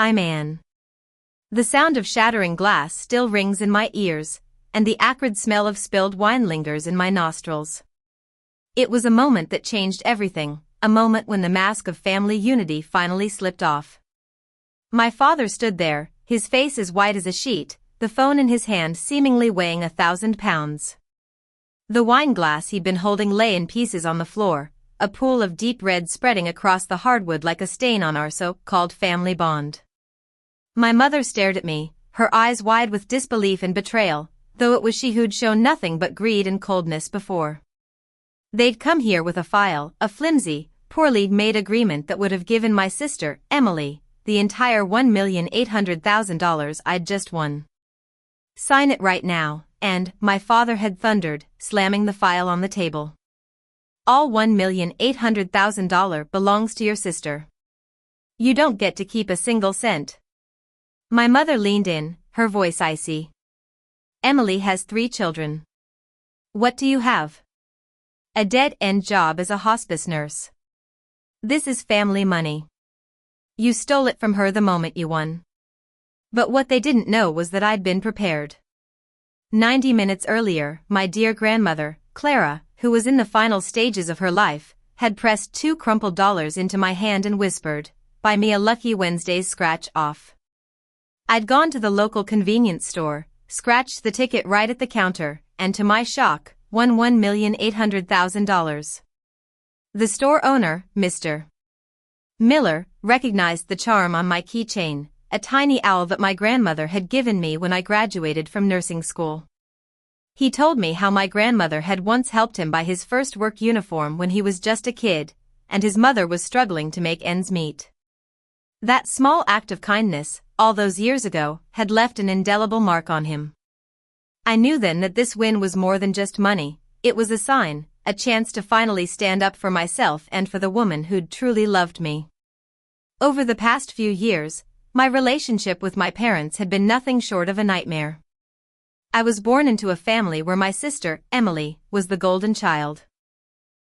I'm Anne. The sound of shattering glass still rings in my ears, and the acrid smell of spilled wine lingers in my nostrils. It was a moment that changed everything, a moment when the mask of family unity finally slipped off. My father stood there, his face as white as a sheet, the phone in his hand seemingly weighing 1,000 pounds. The wine glass he'd been holding lay in pieces on the floor, a pool of deep red spreading across the hardwood like a stain on our so-called family bond. My mother stared at me, her eyes wide with disbelief and betrayal, though it was she who'd shown nothing but greed and coldness before. They'd come here with a file, a flimsy, poorly made agreement that would have given my sister, Emily, the entire $1,800,000 I'd just won. Sign it right now, and, my father had thundered, slamming the file on the table. All $1,800,000 belongs to your sister. You don't get to keep a single cent. My mother leaned in, her voice icy. Emily has 3 children. What do you have? A dead-end job as a hospice nurse. This is family money. You stole it from her the moment you won. But what they didn't know was that I'd been prepared. 90 minutes earlier, my dear grandmother, Clara, who was in the final stages of her life, had pressed 2 crumpled dollars into my hand and whispered, "Buy me a Lucky Wednesday's scratch off." I'd gone to the local convenience store, scratched the ticket right at the counter, and to my shock, won $1,800,000. The store owner, Mr. Miller, recognized the charm on my keychain, a tiny owl that my grandmother had given me when I graduated from nursing school. He told me how my grandmother had once helped him buy his first work uniform when he was just a kid, and his mother was struggling to make ends meet. That small act of kindness, all those years ago, had left an indelible mark on him. I knew then that this win was more than just money, it was a sign, a chance to finally stand up for myself and for the woman who'd truly loved me. Over the past few years, my relationship with my parents had been nothing short of a nightmare. I was born into a family where my sister, Emily, was the golden child.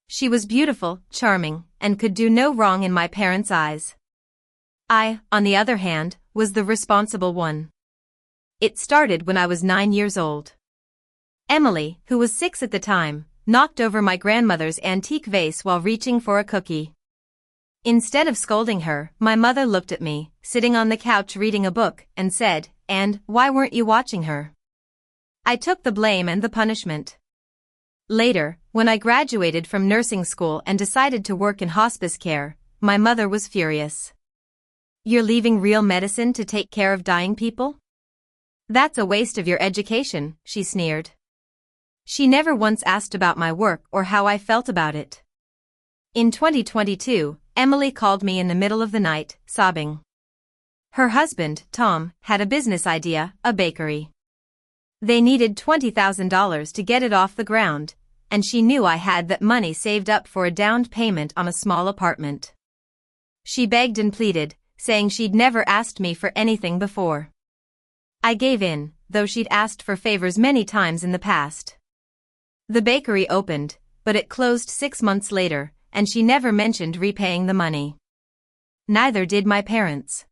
She was beautiful, charming, and could do no wrong in my parents' eyes. I, on the other hand, was the responsible one. It started when I was 9 years old. Emily, who was 6 at the time, knocked over my grandmother's antique vase while reaching for a cookie. Instead of scolding her, my mother looked at me, sitting on the couch reading a book, and said, "And why weren't you watching her?" I took the blame and the punishment. Later, when I graduated from nursing school and decided to work in hospice care, my mother was furious. "You're leaving real medicine to take care of dying people? That's a waste of your education," she sneered. She never once asked about my work or how I felt about it. In 2022, Emily called me in the middle of the night, sobbing. Her husband, Tom, had a business idea, a bakery. They needed $20,000 to get it off the ground, and she knew I had that money saved up for a down payment on a small apartment. She begged and pleaded, saying she'd never asked me for anything before. I gave in, though she'd asked for favors many times in the past. The bakery opened, but it closed 6 months later, and she never mentioned repaying the money. Neither did my parents.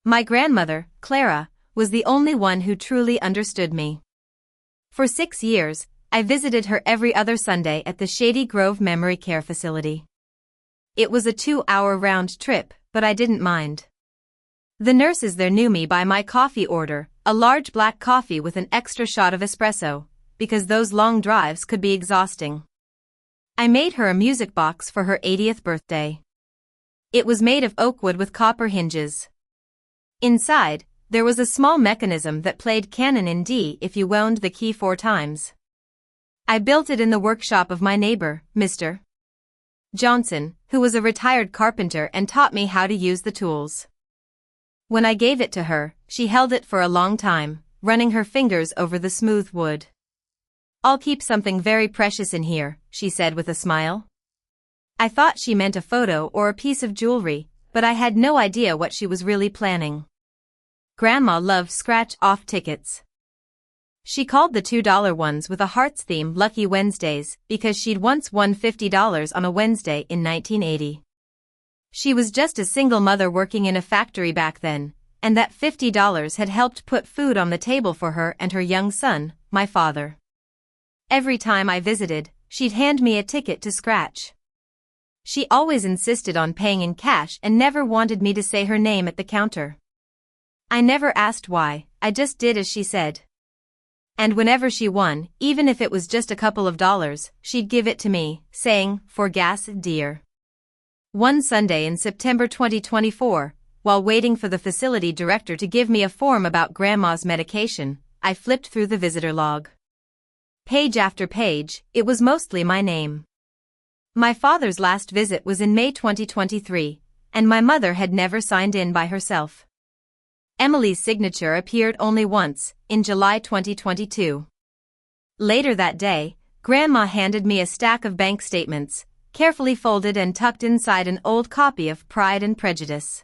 My grandmother, Clara, was the only one who truly understood me. For 6 years, I visited her every other Sunday at the Shady Grove Memory Care Facility. It was a 2-hour round trip, but I didn't mind. The nurses there knew me by my coffee order, a large black coffee with an extra shot of espresso, because those long drives could be exhausting. I made her a music box for her 80th birthday. It was made of oak wood with copper hinges. Inside, there was a small mechanism that played Canon in D if you wound the key 4 times. I built it in the workshop of my neighbor, Mr. Johnson, who was a retired carpenter and taught me how to use the tools. When I gave it to her, she held it for a long time, running her fingers over the smooth wood. "I'll keep something very precious in here," she said with a smile. I thought she meant a photo or a piece of jewelry, but I had no idea what she was really planning. Grandma loved scratch-off tickets. She called the $2 ones with a hearts theme Lucky Wednesdays because she'd once won $50 on a Wednesday in 1980. She was just a single mother working in a factory back then, and that $50 had helped put food on the table for her and her young son, my father. Every time I visited, she'd hand me a ticket to scratch. She always insisted on paying in cash and never wanted me to say her name at the counter. I never asked why, I just did as she said. And whenever she won, even if it was just a couple of dollars, she'd give it to me, saying, "For gas, dear." One Sunday in September 2024, while waiting for the facility director to give me a form about Grandma's medication, I flipped through the visitor log. Page after page, it was mostly my name. My father's last visit was in May 2023, and my mother had never signed in by herself. Emily's signature appeared only once, in July 2022. Later that day, Grandma handed me a stack of bank statements, carefully folded and tucked inside an old copy of Pride and Prejudice.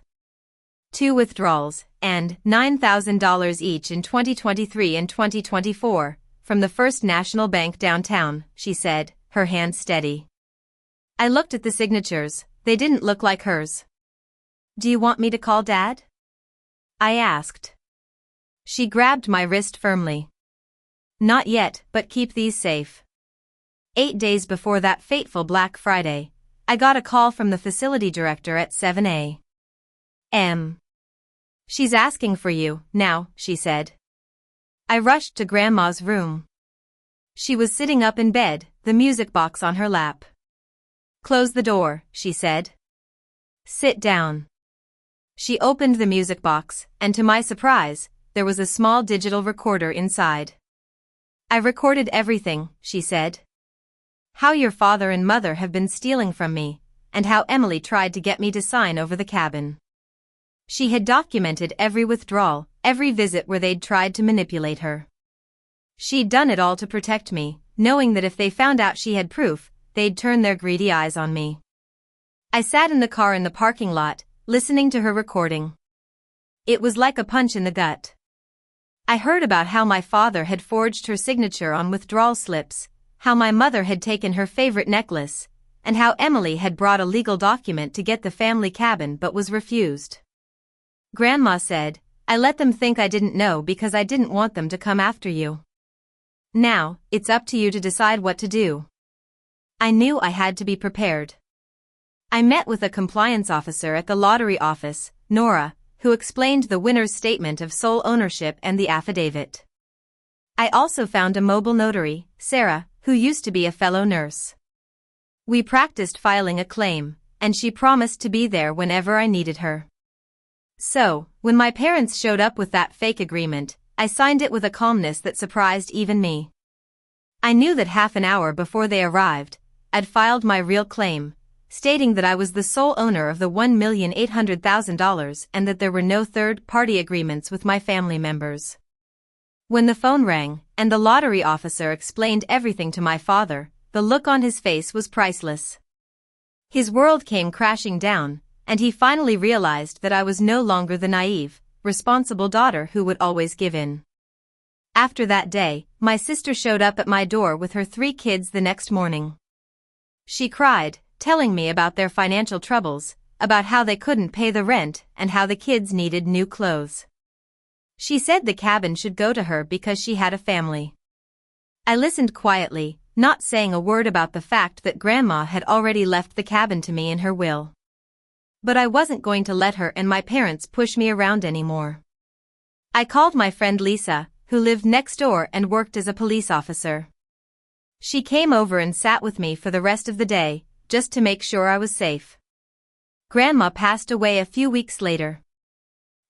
2 withdrawals, and $9,000 each in 2023 and 2024, from the First National Bank downtown, she said, her hand steady. I looked at the signatures, they didn't look like hers. "Do you want me to call Dad?" I asked. She grabbed my wrist firmly. "Not yet, but keep these safe." 8 days before that fateful Black Friday, I got a call from the facility director at 7 a.m. "She's asking for you, now," she said. I rushed to Grandma's room. She was sitting up in bed, the music box on her lap. "Close the door," she said. "Sit down." She opened the music box, and to my surprise, there was a small digital recorder inside. "I recorded everything," she said. "How your father and mother have been stealing from me, and how Emily tried to get me to sign over the cabin." She had documented every withdrawal, every visit where they'd tried to manipulate her. She'd done it all to protect me, knowing that if they found out she had proof, they'd turn their greedy eyes on me. I sat in the car in the parking lot, listening to her recording. It was like a punch in the gut. I heard about how my father had forged her signature on withdrawal slips, how my mother had taken her favorite necklace, and how Emily had brought a legal document to get the family cabin but was refused. Grandma said, "I let them think I didn't know because I didn't want them to come after you. Now, it's up to you to decide what to do." I knew I had to be prepared. I met with a compliance officer at the lottery office, Nora, who explained the winner's statement of sole ownership and the affidavit. I also found a mobile notary, Sarah, who used to be a fellow nurse. We practiced filing a claim, and she promised to be there whenever I needed her. So, when my parents showed up with that fake agreement, I signed it with a calmness that surprised even me. I knew that half an hour before they arrived, I'd filed my real claim, stating that I was the sole owner of the $1,800,000 and that there were no third-party agreements with my family members. When the phone rang, and the lottery officer explained everything to my father, the look on his face was priceless. His world came crashing down, and he finally realized that I was no longer the naive, responsible daughter who would always give in. After that day, my sister showed up at my door with her 3 kids the next morning. She cried, telling me about their financial troubles, about how they couldn't pay the rent and how the kids needed new clothes. She said the cabin should go to her because she had a family. I listened quietly, not saying a word about the fact that Grandma had already left the cabin to me in her will. But I wasn't going to let her and my parents push me around anymore. I called my friend Lisa, who lived next door and worked as a police officer. She came over and sat with me for the rest of the day, just to make sure I was safe. Grandma passed away a few weeks later.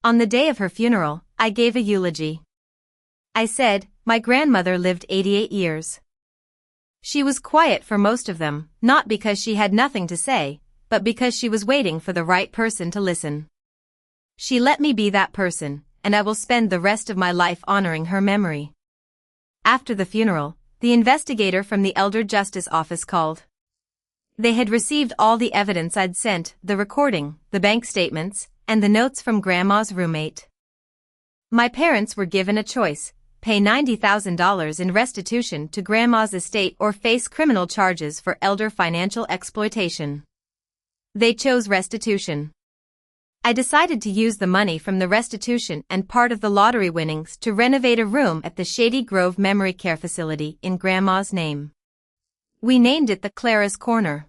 On the day of her funeral, I gave a eulogy. I said, my grandmother lived 88 years. She was quiet for most of them, not because she had nothing to say, but because she was waiting for the right person to listen. She let me be that person, and I will spend the rest of my life honoring her memory. After the funeral, the investigator from the Elder Justice Office called. They had received all the evidence I'd sent, the recording, the bank statements, and the notes from Grandma's roommate. My parents were given a choice: pay $90,000 in restitution to Grandma's estate or face criminal charges for elder financial exploitation. They chose restitution. I decided to use the money from the restitution and part of the lottery winnings to renovate a room at the Shady Grove Memory Care Facility in Grandma's name. We named it the Clara's Corner.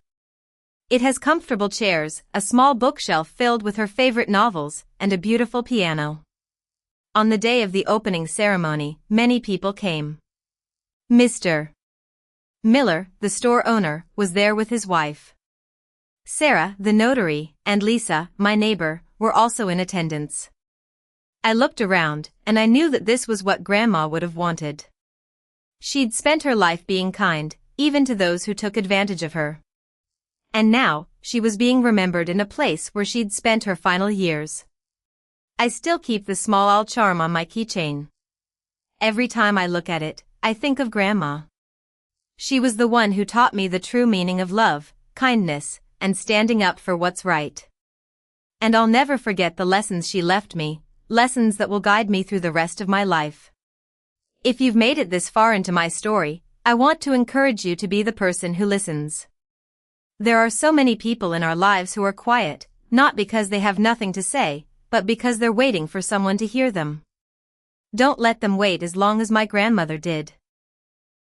It has comfortable chairs, a small bookshelf filled with her favorite novels, and a beautiful piano. On the day of the opening ceremony, many people came. Mr. Miller, the store owner, was there with his wife. Sarah, the notary, and Lisa, my neighbor, were also in attendance. I looked around, and I knew that this was what Grandma would have wanted. She'd spent her life being kind, even to those who took advantage of her. And now, she was being remembered in a place where she'd spent her final years. I still keep the small owl charm on my keychain. Every time I look at it, I think of Grandma. She was the one who taught me the true meaning of love, kindness, and standing up for what's right. And I'll never forget the lessons she left me, lessons that will guide me through the rest of my life. If you've made it this far into my story, I want to encourage you to be the person who listens. There are so many people in our lives who are quiet, not because they have nothing to say, but because they're waiting for someone to hear them. Don't let them wait as long as my grandmother did.